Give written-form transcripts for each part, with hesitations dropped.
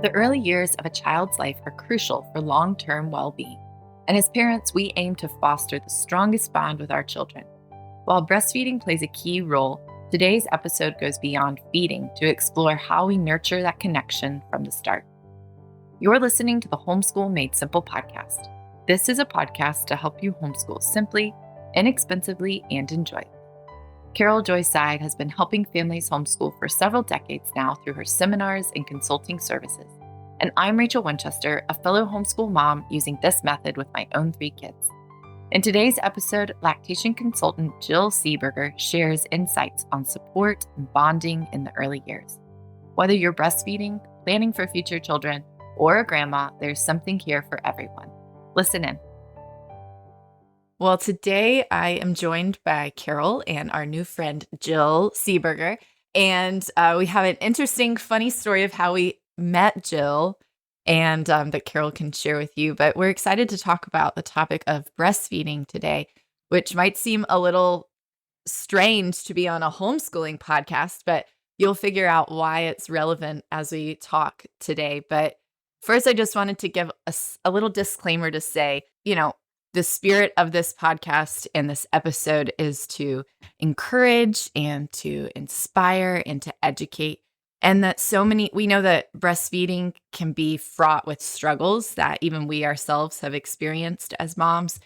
The early years of a child's life are crucial for long-term well-being, and as parents, we aim to foster the strongest bond with our children. While breastfeeding plays a key role, today's episode goes beyond feeding to explore how we nurture that connection from the start. You're listening to the Homeschool Made Simple podcast. This is a podcast to help you homeschool simply, inexpensively, and enjoy. Carole Joy Seid has been helping families homeschool for several decades now through her seminars and consulting services. And I'm Rachel Winchester, a fellow homeschool mom using this method with my own 3 kids. In today's episode, lactation consultant Jill Seberger shares insights on support and bonding in the early years. Whether you're breastfeeding, planning for future children, or a grandma, there's something here for everyone. Listen in. Well, today I am joined by Carole and our new friend, Jill Seberger. And we have an interesting, funny story of how we met Jill and that Carole can share with you. But we're excited to talk about the topic of breastfeeding today, which might seem a little strange to be on a homeschooling podcast, but you'll figure out why it's relevant as we talk today. But first, I just wanted to give a little disclaimer to say, the spirit of this podcast and this episode is to encourage and to inspire and to educate. And that we know that breastfeeding can be fraught with struggles that even we ourselves have experienced as moms.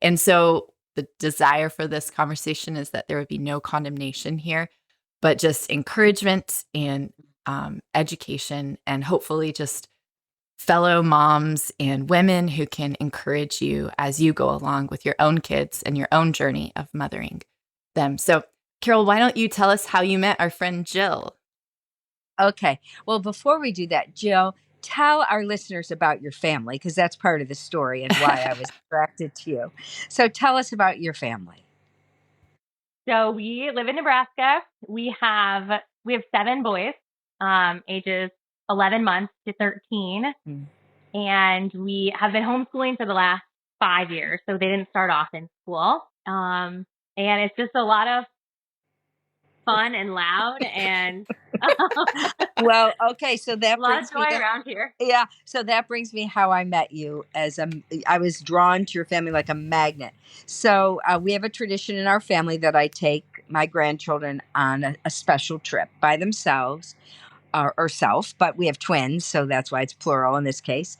And so the desire for this conversation is that there would be no condemnation here, but just encouragement and education, and hopefully just fellow moms and women who can encourage you as you go along with your own kids and your own journey of mothering them. So, Carole, why don't you tell us how you met our friend Jill? Okay. Well, before we do that, Jill, tell our listeners about your family, because that's part of the story and why I was attracted to you. So tell us about your family. So we live in Nebraska. We have 7 boys, ages 11 months to 13. And we have been homeschooling for the last 5 years. So they didn't start off in school. And it's just a lot of fun and loud and well, okay. So that a lot of joy around here. Yeah. So that brings me how I met you. I was drawn to your family like a magnet. So we have a tradition in our family that I take my grandchildren on a special trip by themselves. Or self, but we have twins, so that's why it's plural in this case.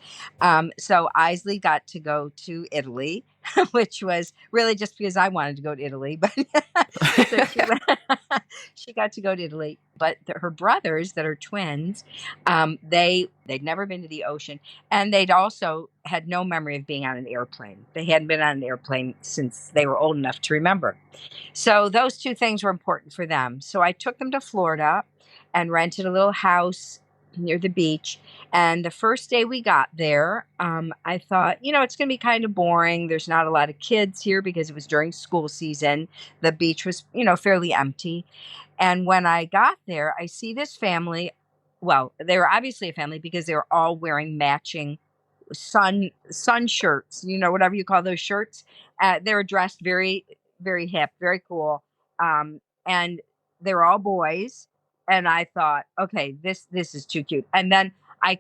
So Isley got to go to Italy, which was really just because I wanted to go to Italy, but so she got to go to Italy. But her brothers that are twins, they'd never been to the ocean, and they'd also had no memory of being on an airplane. They hadn't been on an airplane since they were old enough to remember. So those 2 things were important for them. So I took them to Florida and rented a little house near the beach. And the first day we got there, I thought, it's going to be kind of boring. There's not a lot of kids here because it was during school season. The beach was, fairly empty. And when I got there, I see this family. Well, they were obviously a family because they were all wearing matching sun shirts, whatever you call those shirts. They were dressed very, very hip, very cool. And they were all boys. And I thought, okay, this is too cute. And then I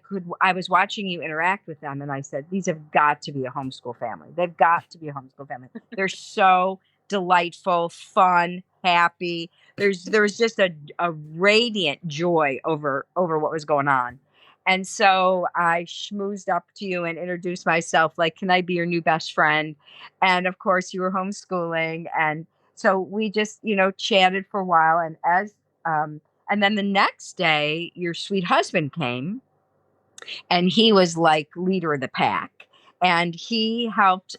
was watching you interact with them, and I said, these have got to be a homeschool family. They've got to be a homeschool family. They're so delightful, fun, happy. There was just a radiant joy over what was going on. And so I schmoozed up to you and introduced myself, like, can I be your new best friend? And of course, you were homeschooling. And so we just, chatted for a while. And then the next day, your sweet husband came, and he was like leader of the pack. And he helped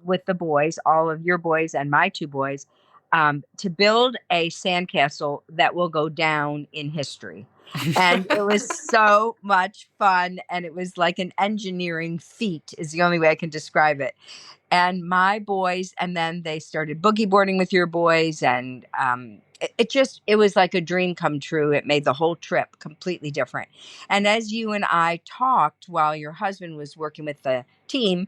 with the boys, all of your boys and my 2 boys, to build a sandcastle that will go down in history. And it was so much fun. And it was like an engineering feat is the only way I can describe it. And my boys, and then they started boogie boarding with your boys. And it was like a dream come true. It made the whole trip completely different. And as you and I talked while your husband was working with the team,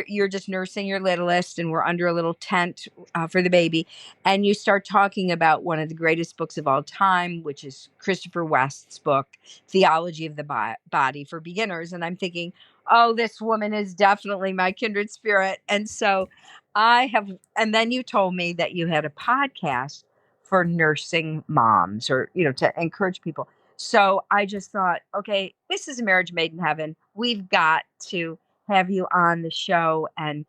you're just nursing your littlest, and we're under a little tent for the baby, and you start talking about one of the greatest books of all time, which is Christopher West's book, Theology of the Body for Beginners. And I'm thinking, oh, this woman is definitely my kindred spirit. And so and then you told me that you had a podcast for nursing moms, or, to encourage people. So I just thought, okay, this is a marriage made in heaven. We've got to have you on the show. And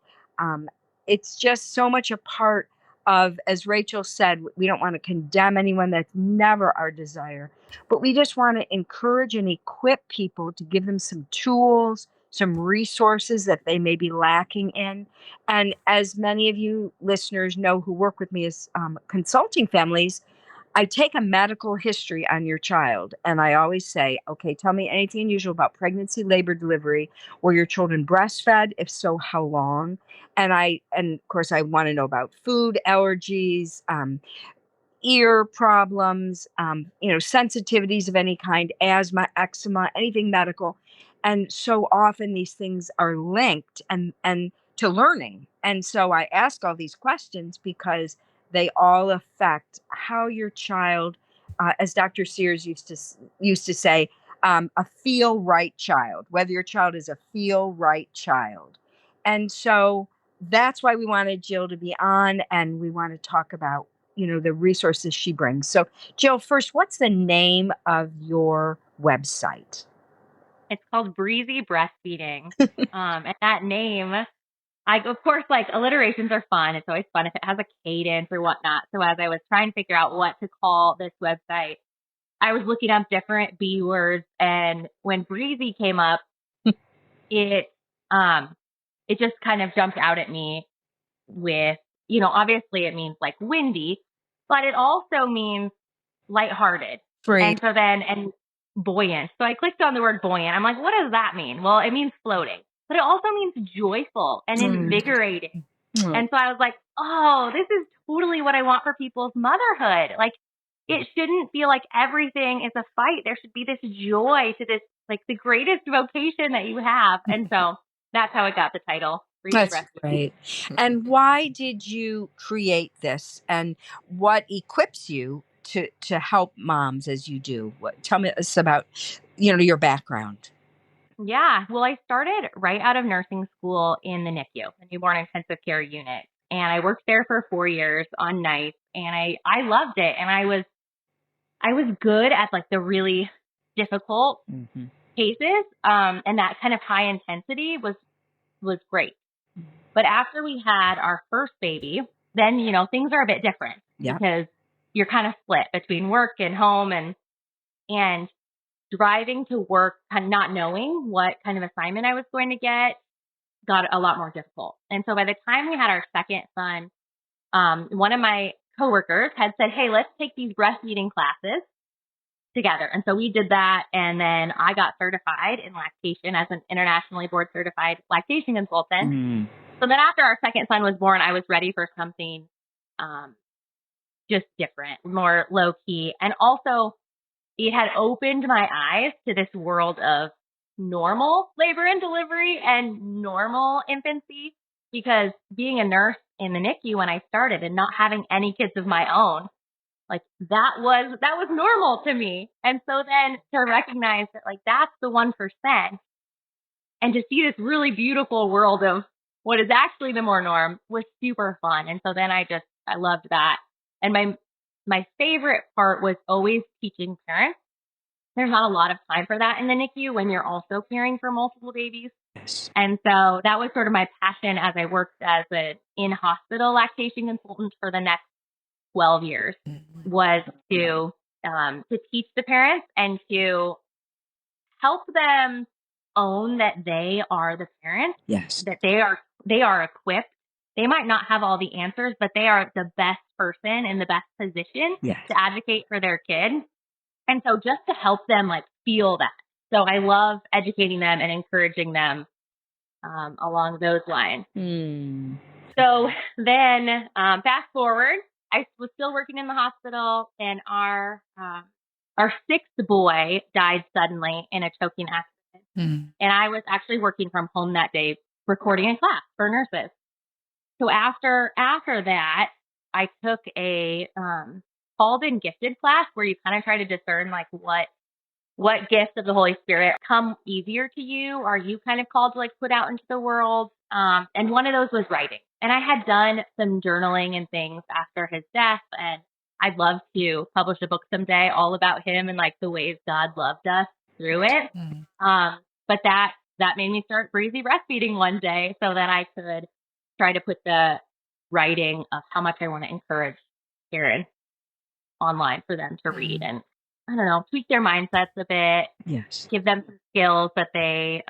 it's just so much a part of, as Rachel said, we don't want to condemn anyone. That's never our desire. But we just want to encourage and equip people to give them some tools, some resources that they may be lacking in. And as many of you listeners know who work with me as consulting families, I take a medical history on your child, and I always say, okay, tell me anything unusual about pregnancy, labor, delivery. Were your children breastfed? If so, how long? And of course, I want to know about food allergies, ear problems, sensitivities of any kind, asthma, eczema, anything medical. And so often these things are linked and to learning. And so I ask all these questions because they all affect how your child, as Dr. Sears used to say, a feel right child, whether your child is a feel right child. And so that's why we wanted Jill to be on, and we want to talk about the resources she brings. So, Jill, first, what's the name of your website? It's called Breezy Breastfeeding. And that name, of course, like, alliterations are fun. It's always fun if it has a cadence or whatnot. So as I was trying to figure out what to call this website, I was looking up different B words. And when Breezy came up, it just kind of jumped out at me with, obviously it means like windy, but it also means lighthearted. Free. And buoyant. So I clicked on the word buoyant. I'm like, what does that mean? Well, it means floating, but it also means joyful and invigorating. And so I was like, oh, this is totally what I want for people's motherhood. Like, it shouldn't feel like everything is a fight. There should be this joy to this, like, the greatest vocation that you have. And so that's how it got the title. That's great. And why did you create this, and what equips you to help moms as you do? Tell us about, your background. Yeah. Well, I started right out of nursing school in the NICU, the newborn intensive care unit. And I worked there for 4 years on nights, and I loved it. And I was good at, like, the really difficult cases. And that kind of high intensity was great. But after we had our first baby, then, things are a bit different because you're kind of split between work and home, and driving to work, kind of not knowing what kind of assignment I was going to get, got a lot more difficult. And so by the time we had our second son, one of my coworkers had said, hey, let's take these breastfeeding classes together. And so we did that. And then I got certified in lactation as an internationally board certified lactation consultant. So then after our second son was born, I was ready for something just different, more low key. And also, it had opened my eyes to this world of normal labor and delivery and normal infancy, because being a nurse in the NICU when I started and not having any kids of my own, like, that was normal to me. And so then to recognize that, like, that's the 1%, and to see this really beautiful world of what is actually the more norm was super fun. And so then I loved that. And my favorite part was always teaching parents. There's not a lot of time for that in the NICU when you're also caring for multiple babies. Yes. And so that was sort of my passion as I worked as an in-hospital lactation consultant for the next 12 years, was to teach the parents and to help them own that they are the parents. Yes. That they are equipped. They might not have all the answers, but they are the best person in the best position to advocate for their kid. And so just to help them, like, feel that. So I love educating them and encouraging them along those lines. So then fast forward, I was still working in the hospital, and our sixth boy died suddenly in a choking accident. And I was actually working from home that day recording in class for nurses. So after that, I took a called in gifted class where you kind of try to discern like what gifts of the Holy Spirit come easier to you? Are you kind of called to like put out into the world? And one of those was writing. And I had done some journaling and things after his death. And I'd love to publish a book someday all about him and like the ways God loved us through it. But that made me start breezy breastfeeding one day so that I could try to put the writing of how much I want to encourage parents online for them to read and I don't know, tweak their mindsets a bit. Yes. Give them some skills that they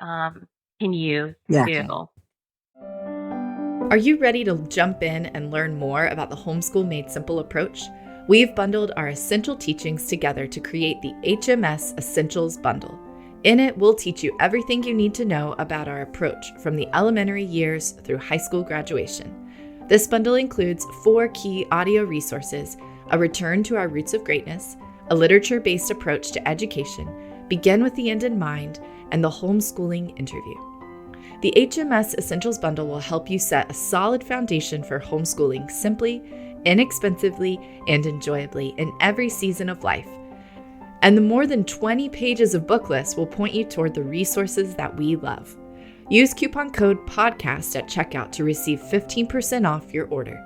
can use too. Are you ready to jump in and learn more about the Homeschool Made Simple approach? We've bundled our essential teachings together to create the HMS Essentials Bundle. In it, we'll teach you everything you need to know about our approach from the elementary years through high school graduation. This bundle includes 4 key audio resources, a return to our roots of greatness, a literature-based approach to education, begin with the end in mind, and the homeschooling interview. The HMS Essentials Bundle will help you set a solid foundation for homeschooling simply, inexpensively, and enjoyably in every season of life. And the more than 20 pages of book lists will point you toward the resources that we love. Use coupon code PODCAST at checkout to receive 15% off your order.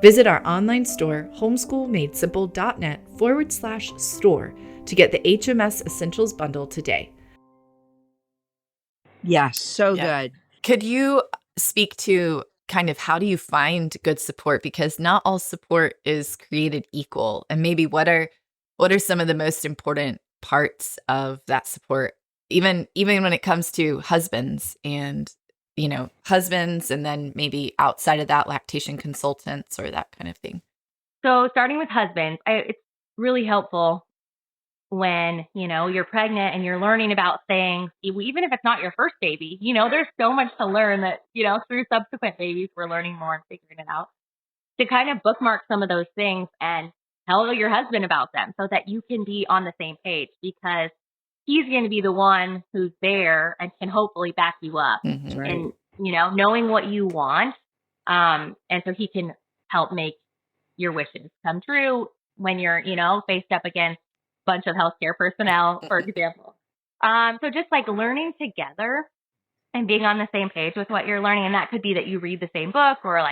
Visit our online store, homeschoolmadesimple.net/store to get the HMS Essentials Bundle today. Yeah, so good. Could you speak to kind of how do you find good support? Because not all support is created equal. And maybe what are some of the most important parts of that support, even when it comes to husbands and then maybe outside of that, lactation consultants or that kind of thing? So starting with husbands, it's really helpful when, you're pregnant and you're learning about things, even if it's not your first baby, there's so much to learn that, through subsequent babies, we're learning more and figuring it out. To kind of bookmark some of those things and tell your husband about them so that you can be on the same page, because he's going to be the one who's there and can hopefully back you up and, knowing what you want. And so he can help make your wishes come true when you're, faced up against a bunch of healthcare personnel, for example. So just like learning together and being on the same page with what you're learning. And that could be that you read the same book or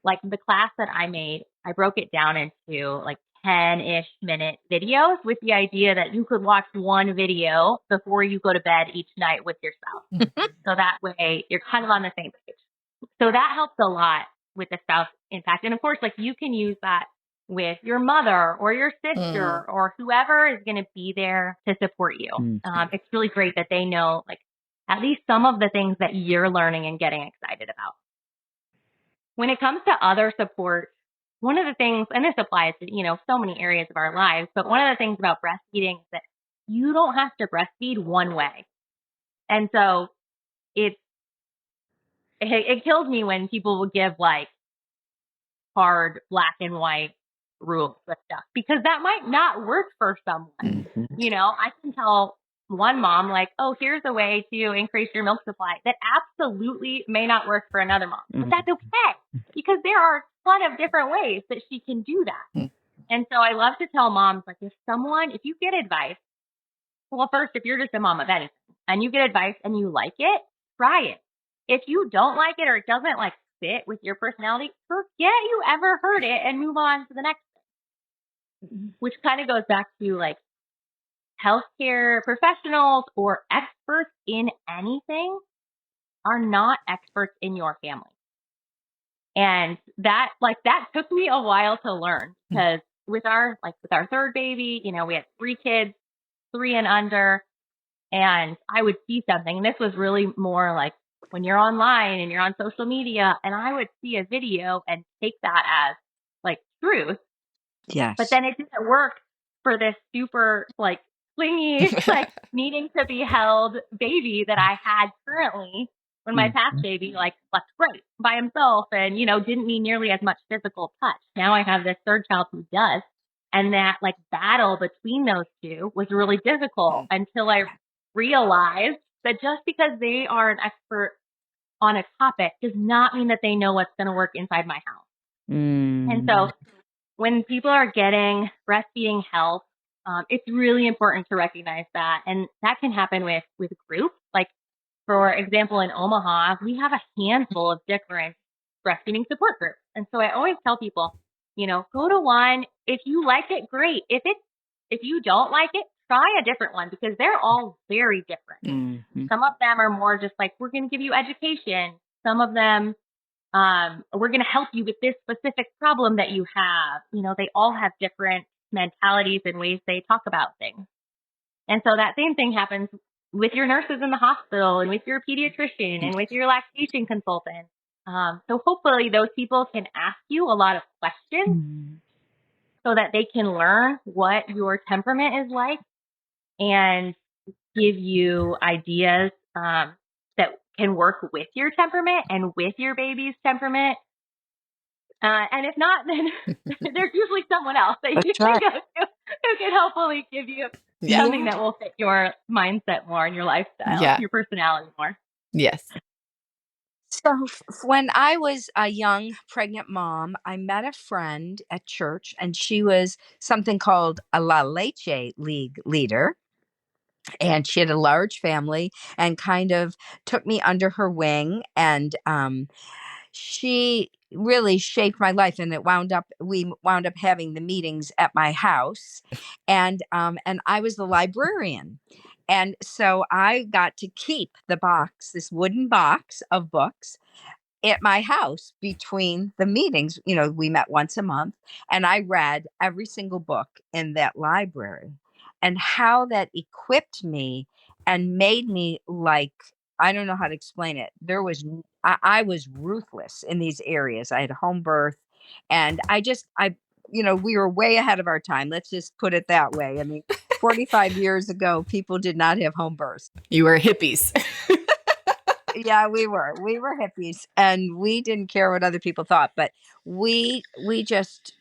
like the class that I made, I broke it down into like 10-ish minute videos with the idea that you could watch one video before you go to bed each night with your spouse. So that way you're kind of on the same page. So that helps a lot with the spouse impact. And of course, like you can use that with your mother or your sister or whoever is going to be there to support you. It's really great that they know like at least some of the things that you're learning and getting excited about. When it comes to other support, one of the things, and this applies to, so many areas of our lives, but one of the things about breastfeeding is that you don't have to breastfeed one way. And so it kills me when people will give like hard black and white rules with stuff, because that might not work for someone. I can tell one mom like, oh, here's a way to increase your milk supply that absolutely may not work for another mom, but that's okay because there are a ton of different ways that she can do that. And so I love to tell moms, like if you get advice, well, first, if you're just a mom of anything and you get advice and you like it, try it. If you don't like it or it doesn't like fit with your personality, forget you ever heard it and move on to the next thing, which kind of goes back to like healthcare professionals or experts in anything are not experts in your family. And that took me a while to learn, because with our third baby, we had 3 kids, 3 and under, and I would see something, and this was really more like when you're online and you're on social media, and I would see a video and take that as like truth. Yes. But then it didn't work for this super like clingy, like needing to be held baby that I had currently, when my past baby like slept great by himself and, didn't need nearly as much physical touch. Now I have this third child who does. And that like battle between those two was really difficult until I realized that just because they are an expert on a topic does not mean that they know what's going to work inside my house. And so when people are getting breastfeeding help, it's really important to recognize that. And that can happen with groups. Like, for example, in Omaha, we have a handful of different breastfeeding support groups. And so I always tell people, go to one. If you like it, great. If you don't like it, try a different one, because they're all very different. Mm-hmm. Some of them are more just like, we're going to give you education. Some of them, we're going to help you with this specific problem that you have. They all have different mentalities and ways they talk about things. And so that same thing happens with your nurses in the hospital and with your pediatrician and with your lactation consultant. So hopefully those people can ask you a lot of questions so that they can learn what your temperament is like and give you ideas that can work with your temperament and with your baby's temperament. And if not, then there's usually someone else that you can go to who can hopefully give you something that will fit your mindset more and your lifestyle, your personality more. Yes. So when I was a young pregnant mom, I met a friend at church, and she was something called a La Leche League leader. And she had a large family and kind of took me under her wing. And she really shaped my life. And we wound up having the meetings at my house. And I was the librarian. And so I got to keep this wooden box of books at my house between the meetings. We met once a month, and I read every single book in that library, and how that equipped me and made me, like, I don't know how to explain it. I was ruthless in these areas. I had home birth, and we were way ahead of our time. Let's just put it that way. I mean, 45 years ago, people did not have home births. You were hippies. Yeah, we were hippies, and we didn't care what other people thought, but we just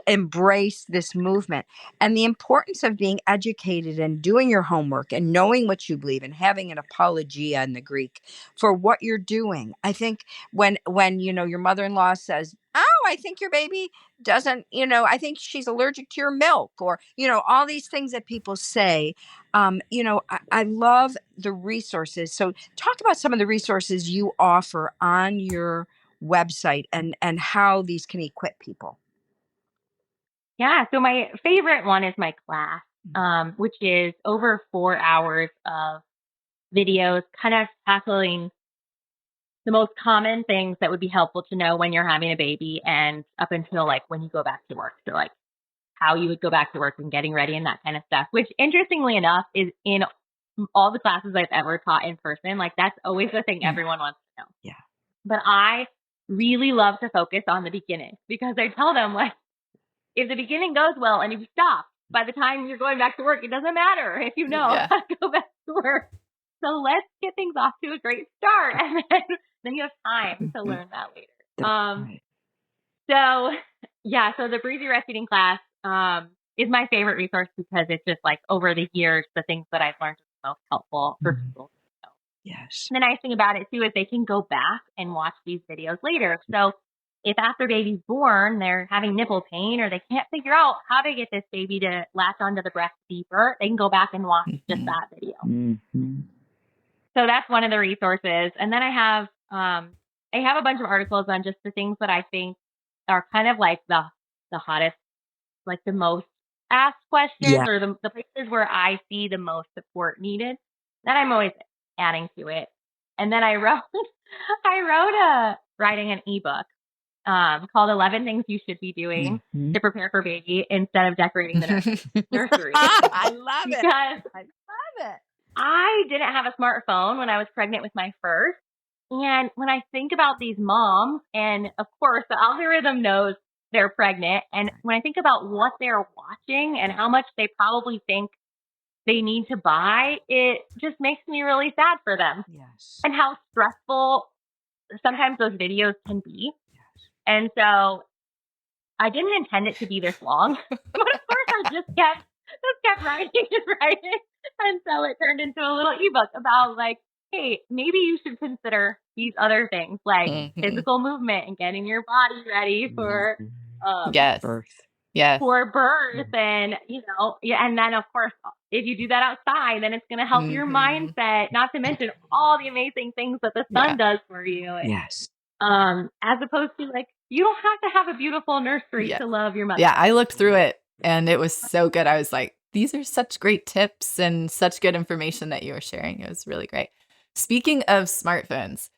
embraced this movement, and the importance of being educated and doing your homework and knowing what you believe and having an apologia in the Greek for what you're doing. I think when your mother-in-law says, "Oh, I think your baby doesn't, I think she's allergic to your milk," or all these things that people say. I love the resources. So talk about some of the resources you offer on your website and how these can equip people. Yeah. So my favorite one is my class, which is over 4 hours of videos kind of tackling the most common things that would be helpful to know when you're having a baby and up until like when you go back to work. So like how you would go back to work and getting ready and that kind of stuff, which interestingly enough is in all the classes I've ever taught in person. Like that's always the thing everyone wants to know. Yeah. But I really love to focus on the beginning, because I tell them, like, if the beginning goes well and if you stop, by the time you're going back to work, it doesn't matter if you know how to go back to work. So let's get things off to a great start, and then you have time to learn that later. So the Breezy Breastfeeding class is my favorite resource, because it's just like over the years, the things that I've learned are most helpful for people to know. Yes. The nice thing about it too is they can go back and watch these videos later. So if after baby's born, they're having nipple pain or they can't figure out how to get this baby to latch onto the breast deeper, they can go back and watch just that video. Mm-hmm. So that's one of the resources. And then I have a bunch of articles on just the things that I think are kind of like the hottest, like the most asked questions, or the places where I see the most support needed, that I'm always adding to it. And then I wrote writing an ebook called 11 Things You Should Be Doing to Prepare for Baby Instead of Decorating the Nursery. I love it. Because I didn't have a smartphone when I was pregnant with my first. And when I think about these moms, and of course the algorithm knows they're pregnant, and when I think about what they're watching and how much they probably think they need to buy, it just makes me really sad for them. Yes. And how stressful sometimes those videos can be. Yes. And so I didn't intend it to be this long, but of course I just kept writing and writing. And so it turned into a little ebook about like hey, maybe you should consider these other things like physical movement and getting your body ready for yes. birth. Yes. For birth. And, and then of course, if you do that outside, then it's going to help your mindset, not to mention all the amazing things that the sun does for you. Yes. As opposed to like, you don't have to have a beautiful nursery to love your mother. Yeah, I looked through it and it was so good. I was like, these are such great tips and such good information that you were sharing. It was really great. Speaking of smartphones,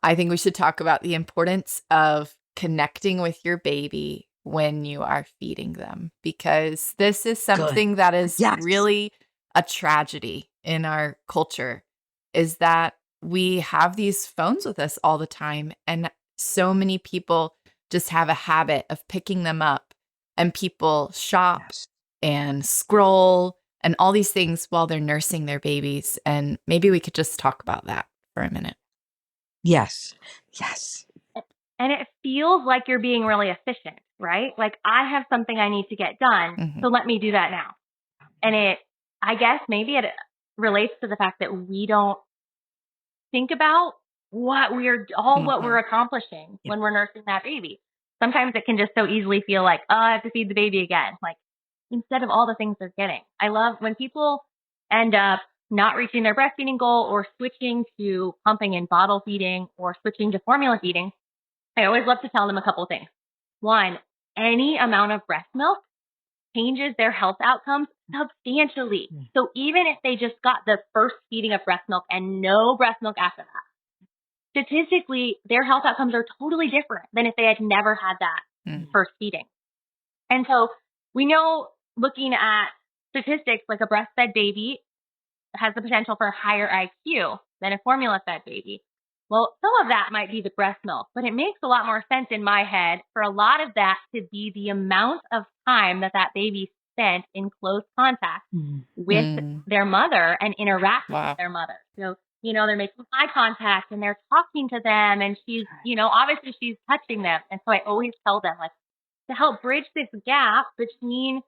I think we should talk about the importance of connecting with your baby when you are feeding them, because this is something that is really a tragedy in our culture, is that we have these phones with us all the time. And so many people just have a habit of picking them up, and people shop and scroll and all these things while they're nursing their babies. And maybe we could just talk about that for a minute. Yes. Yes. And it feels like you're being really efficient, right? Like, I have something I need to get done, so let me do that now. And I guess maybe it relates to the fact that we don't think about what we're accomplishing when we're nursing that baby. Sometimes it can just so easily feel like, oh, I have to feed the baby again. Like, instead of all the things they're getting. I love when people end up not reaching their breastfeeding goal or switching to pumping and bottle feeding or switching to formula feeding. I always love to tell them a couple of things. One, any amount of breast milk changes their health outcomes substantially. So even if they just got the first feeding of breast milk and no breast milk after that, statistically, their health outcomes are totally different than if they had never had that first feeding. And so we know, looking at statistics, like a breastfed baby has the potential for a higher IQ than a formula-fed baby. Well, some of that might be the breast milk, but it makes a lot more sense in my head for a lot of that to be the amount of time that baby spent in close contact with their mother and interacting with their mother. So, they're making eye contact and they're talking to them, and she's, obviously she's touching them. And so I always tell them, like, to help bridge this gap between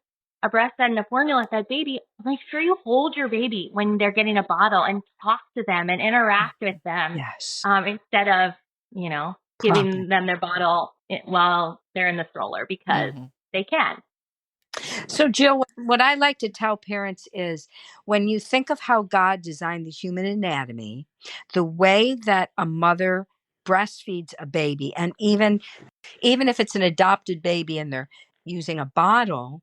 a breastfed and a formula-fed baby, make sure you hold your baby when they're getting a bottle and talk to them and interact with them. Instead of, giving them their bottle while they're in the stroller, because they can. So, Jill, what I like to tell parents is, when you think of how God designed the human anatomy, the way that a mother breastfeeds a baby, and even if it's an adopted baby and they're using a bottle,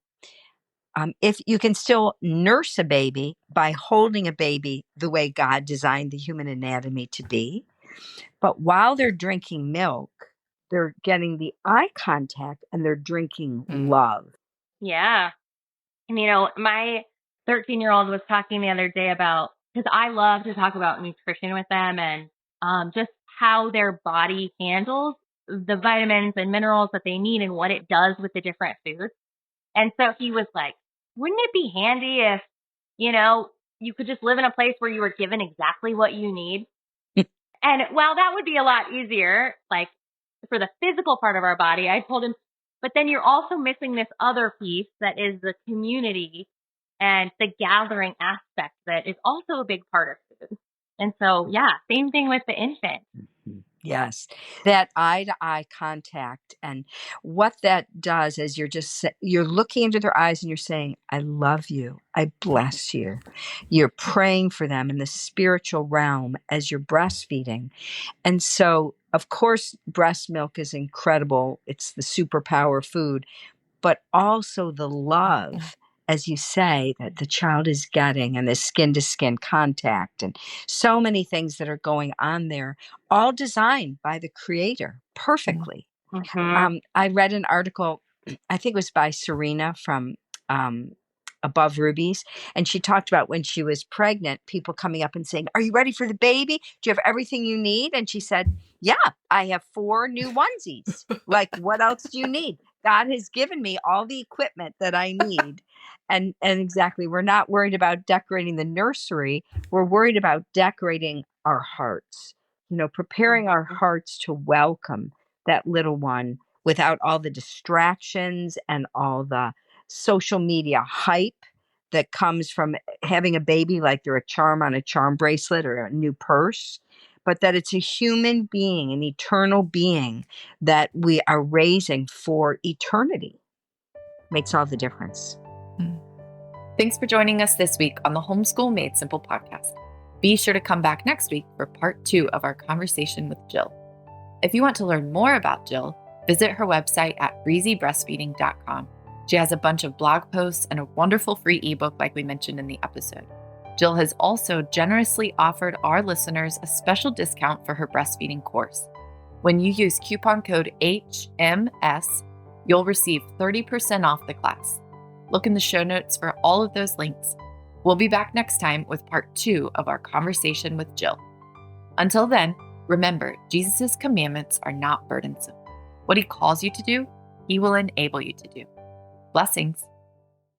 if you can still nurse a baby by holding a baby the way God designed the human anatomy to be. But while they're drinking milk, they're getting the eye contact and they're drinking love. Yeah. And, my 13-year-old was talking the other day about, because I love to talk about nutrition with them and just how their body handles the vitamins and minerals that they need and what it does with the different foods. And so he was like, wouldn't it be handy if, you could just live in a place where you were given exactly what you need? And while that would be a lot easier, like for the physical part of our body, I told him, but then you're also missing this other piece that is the community and the gathering aspect that is also a big part of food. And so, yeah, same thing with the infant. Yes, that eye-to-eye contact, and what that does is you're looking into their eyes and you're saying, I love you, I bless you. You're praying for them in the spiritual realm as you're breastfeeding. And so, of course, breast milk is incredible. It's the superpower food, but also the love, as you say, that the child is getting, and the skin-to-skin contact, and so many things that are going on there, all designed by the Creator perfectly. I read an article, I think it was by Serena from Above Rubies, and she talked about when she was pregnant, people coming up and saying, are you ready for the baby? Do you have everything you need? And she said, yeah, I have 4 new onesies. Like, what else do you need? God has given me all the equipment that I need. And exactly, we're not worried about decorating the nursery. We're worried about decorating our hearts, preparing our hearts to welcome that little one without all the distractions and all the social media hype that comes from having a baby, like they're a charm on a charm bracelet or a new purse, but that it's a human being, an eternal being that we are raising for eternity. Makes all the difference. Thanks for joining us this week on the Homeschool Made Simple podcast. Be sure to come back next week for part 2 of our conversation with Jill. If you want to learn more about Jill, visit her website at breezybreastfeeding.com. She has a bunch of blog posts and a wonderful free ebook like we mentioned in the episode. Jill has also generously offered our listeners a special discount for her breastfeeding course. When you use coupon code HMS, you'll receive 30% off the class. Look in the show notes for all of those links. We'll be back next time with part 2 of our conversation with Jill. Until then, remember, Jesus' commandments are not burdensome. What he calls you to do, he will enable you to do. Blessings.